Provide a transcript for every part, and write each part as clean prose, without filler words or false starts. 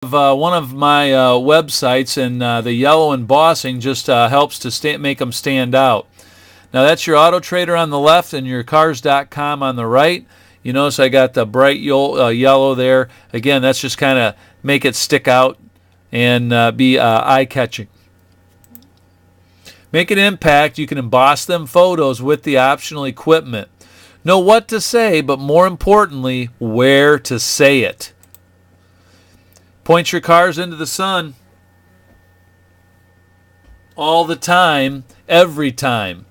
One of my websites, and the yellow embossing just helps to make them stand out. Now that's your Auto Trader on the left and your Cars.com on the right. You notice I got the bright yellow there. Again, that's just kind of make it stick out and be eye-catching. Make an impact. You can emboss them photos with the optional equipment. Know what to say, but more importantly, where to say it. Point your cars into the sun all the time, every time.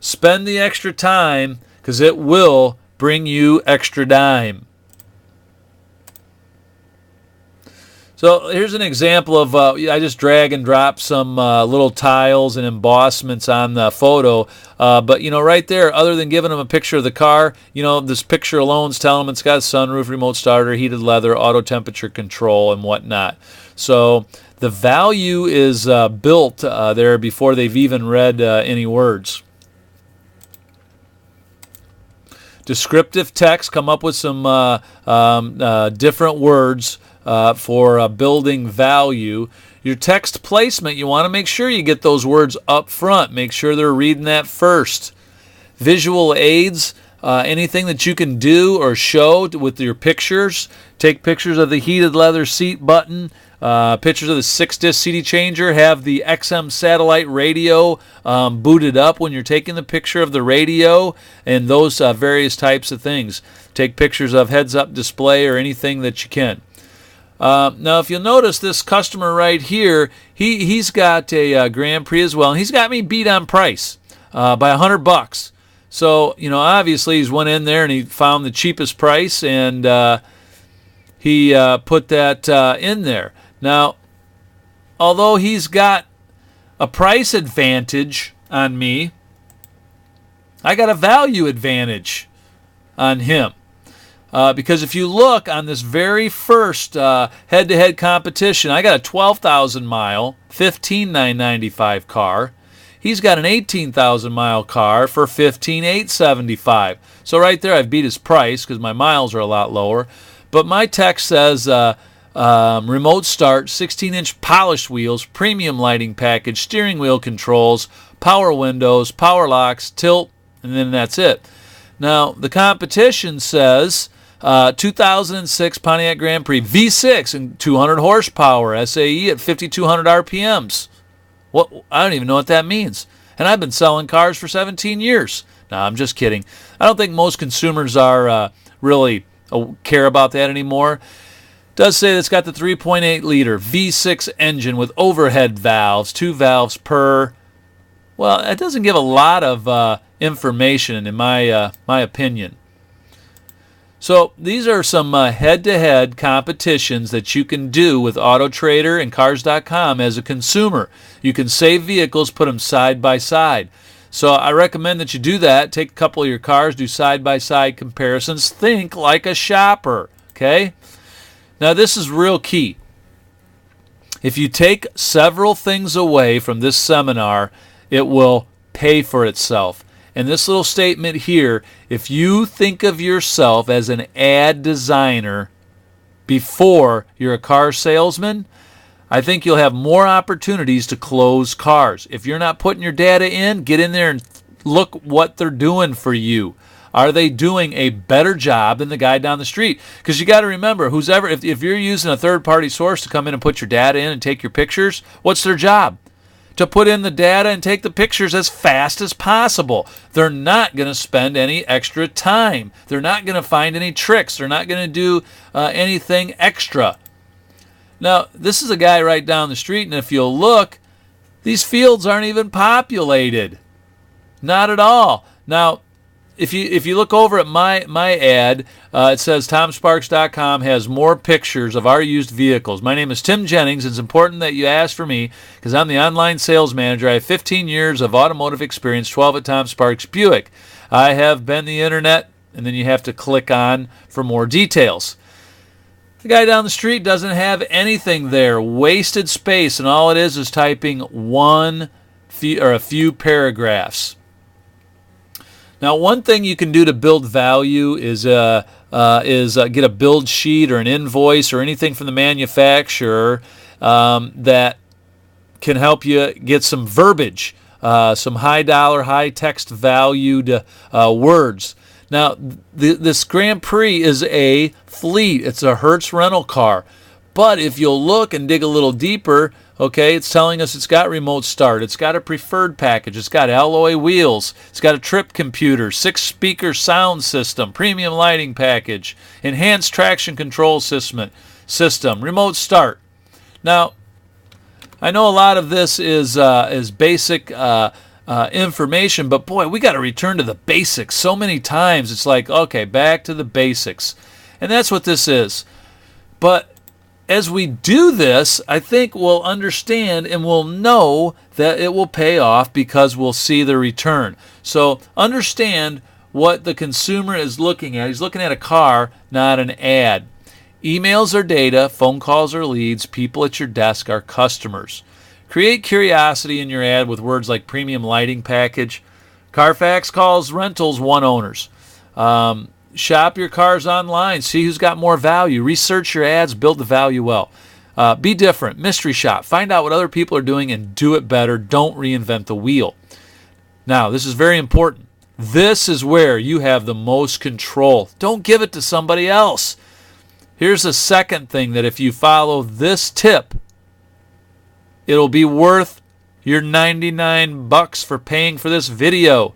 Spend the extra time because it will bring you extra dime. So here's an example of, I just drag and drop some little tiles and embossments on the photo. But, right there, other than giving them a picture of the car, this picture alone is telling them it's got a sunroof, remote starter, heated leather, auto temperature control, and whatnot. So the value is built there before they've even read any words. Descriptive text, come up with some different words for building value. Your text placement, you want to make sure you get those words up front. Make sure they're reading that first. Visual aids, anything that you can do or show with your pictures. Take pictures of the heated leather seat button, pictures of the 6-disc CD changer, have the XM satellite radio booted up when you're taking the picture of the radio, and those various types of things. Take pictures of heads-up display or anything that you can. Now, if you'll notice, this customer right here, he's got a Grand Prix as well, and he's got me beat on price by $100. So, obviously he's went in there and he found the cheapest price, and he put that in there. Now, although he's got a price advantage on me, I got a value advantage on him. Because if you look on this very first head-to-head competition, I got a 12,000-mile, $15,995 car. He's got an 18,000-mile car for $15,875. So right there I've beat his price because my miles are a lot lower. But my text says remote start, 16-inch polished wheels, premium lighting package, steering wheel controls, power windows, power locks, tilt, and then that's it. Now, the competition says 2006 Pontiac Grand Prix V6 and 200 horsepower, SAE at 5,200 RPMs. What? I don't even know what that means. And I've been selling cars for 17 years. No, I'm just kidding. I don't think most consumers are really care about that anymore. It does say that it's got the 3.8 liter V6 engine with overhead valves, 2 valves per. Well, it doesn't give a lot of information in my opinion. So these are some head-to-head competitions that you can do with Auto Trader and Cars.com as a consumer. You can save vehicles, put them side by side. So I recommend that you do that. Take a couple of your cars, do side-by-side comparisons. Think like a shopper, okay? Now this is real key. If you take several things away from this seminar, it will pay for itself. And this little statement here, if you think of yourself as an ad designer before you're a car salesman, I think you'll have more opportunities to close cars. If you're not putting your data in, get in there and look what they're doing for you. Are they doing a better job than the guy down the street? Because you got to remember, if you're using a third-party source to come in and put your data in and take your pictures, what's their job? To put in the data and take the pictures as fast as possible. They're not going to spend any extra time. They're not going to find any tricks. They're not going to do anything extra. Now, this is a guy right down the street, and if you'll look, these fields aren't even populated. Not at all. Now, if you look over at my ad, it says TomSparks.com has more pictures of our used vehicles. My name is Tim Jennings. It's important that you ask for me because I'm the online sales manager. I have 15 years of automotive experience, 12 at Tom Sparks Buick. I have been the internet, and then you have to click on for more details. The guy down the street doesn't have anything there. Wasted space, and all it is typing a few paragraphs. Now, one thing you can do to build value is is get a build sheet or an invoice or anything from the manufacturer that can help you get some verbiage, some high dollar, high text valued words. Now, this Grand Prix is a fleet. It's a Hertz rental car. But if you'll look and dig a little deeper, okay, it's telling us it's got remote start. It's got a preferred package. It's got alloy wheels. It's got a trip computer, 6-speaker sound system, premium lighting package, enhanced traction control system, remote start. Now, I know a lot of this is basic information, but boy, we got to return to the basics. So many times it's like, okay, back to the basics. And that's what this is. But as we do this, I think we'll understand and we'll know that it will pay off because we'll see the return. So understand what the consumer is looking at. He's looking at a car, not an ad. Emails are data, phone calls are leads, people at your desk are customers. Create curiosity in your ad with words like premium lighting package. Carfax calls rentals one owners. Shop your cars online. See who's got more value. Research your ads. Build the value well. Be different. Mystery shop. Find out what other people are doing and do it better. Don't reinvent the wheel. Now, this is very important. This is where you have the most control. Don't give it to somebody else. Here's a second thing that if you follow this tip, it'll be worth your $99 for paying for this video.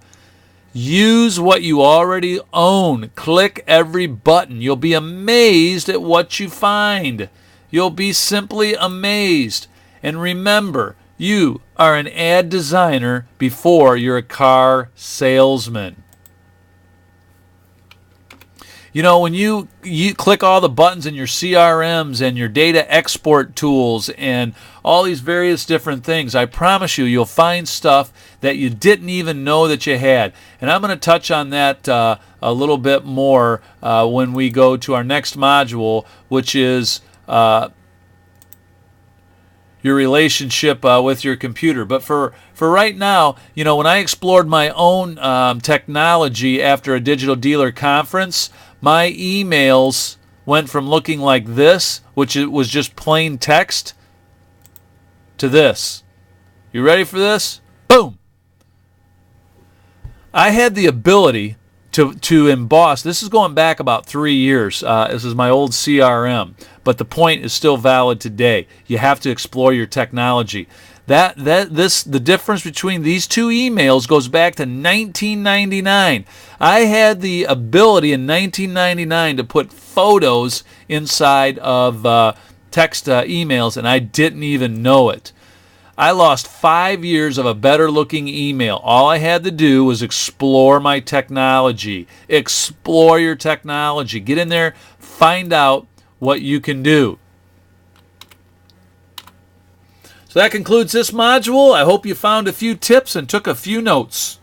Use what you already own. Click every button. You'll be amazed at what you find. You'll be simply amazed. And remember, you are an ad designer before you're a car salesman. You know, when you click all the buttons in your CRMs and your data export tools and all these various different things, I promise you, you'll find stuff that you didn't even know that you had. And I'm going to touch on that a little bit more when we go to our next module, which is your relationship with your computer. But for right now, you know, when I explored my own technology after a digital dealer conference, my emails went from looking like this, which it was just plain text, to this. You ready for this? Boom! I had the ability to emboss. This is going back about 3 years. This is my old CRM, but the point is still valid today. You have to explore your technology. The difference between these two emails goes back to 1999. I had the ability in 1999 to put photos inside of text emails, and I didn't even know it. I lost 5 years of a better looking email. All I had to do was explore my technology. Explore your technology. Get in there, find out what you can do. So that concludes this module. I hope you found a few tips and took a few notes.